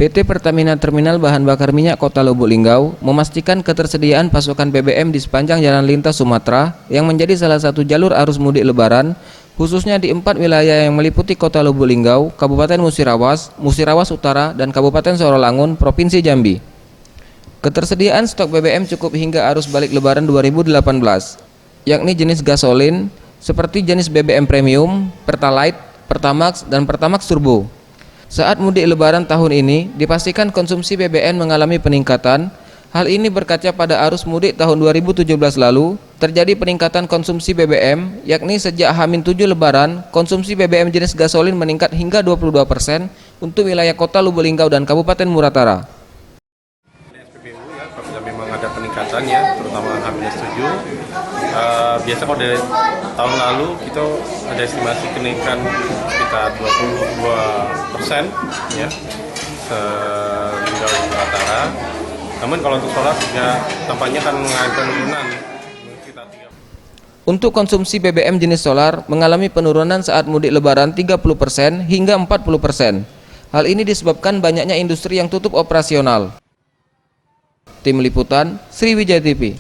PT Pertamina Terminal Bahan Bakar Minyak Kota Lubuk Linggau memastikan ketersediaan pasokan BBM di sepanjang jalan lintas Sumatera yang menjadi salah satu jalur arus mudik Lebaran, khususnya di 4 wilayah yang meliputi Kota Lubuk Linggau, Kabupaten Musirawas, Musirawas Utara, dan Kabupaten Sorolangun, Provinsi Jambi. Ketersediaan stok BBM cukup hingga arus balik Lebaran 2018, yakni jenis gasolin seperti jenis BBM Premium, Pertalite, Pertamax, dan Pertamax Turbo. Saat mudik Lebaran tahun ini, dipastikan konsumsi BBM mengalami peningkatan. Hal ini berkaca pada arus mudik tahun 2017 lalu, terjadi peningkatan konsumsi BBM, yakni sejak H-7 Lebaran, konsumsi BBM jenis gasolin meningkat hingga 22% untuk wilayah Kota Lubuk Linggau dan Kabupaten Muratara. SPBU ya, apabila memang ada peningkatan ya, terutama H-7. Biasa kalau dari tahun lalu kita ada estimasi kenaikan sekitar 22% ya, se-Linggau Muratara. Namun kalau untuk solar juga tampaknya akan mengalami penurunan sekitar 30%. Untuk konsumsi BBM jenis solar mengalami penurunan saat mudik Lebaran 30% hingga 40%. Hal ini disebabkan banyaknya industri yang tutup operasional. Tim Liputan, Sriwijaya TV.